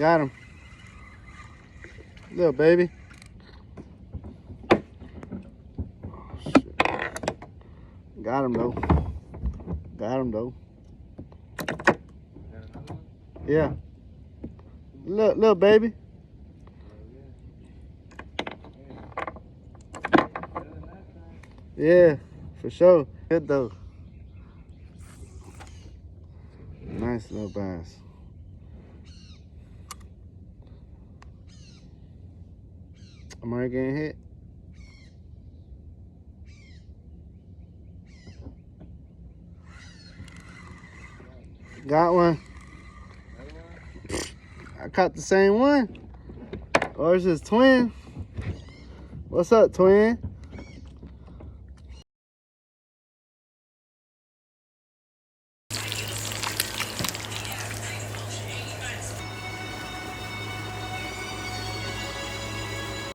Got him. Little baby. Oh, shit. Got him though. Got him though. Yeah. Little baby. Yeah, for sure. Good though. Nice little bass. Am I getting hit? Got one. I caught the same one. Or it's just twin. What's up, twin?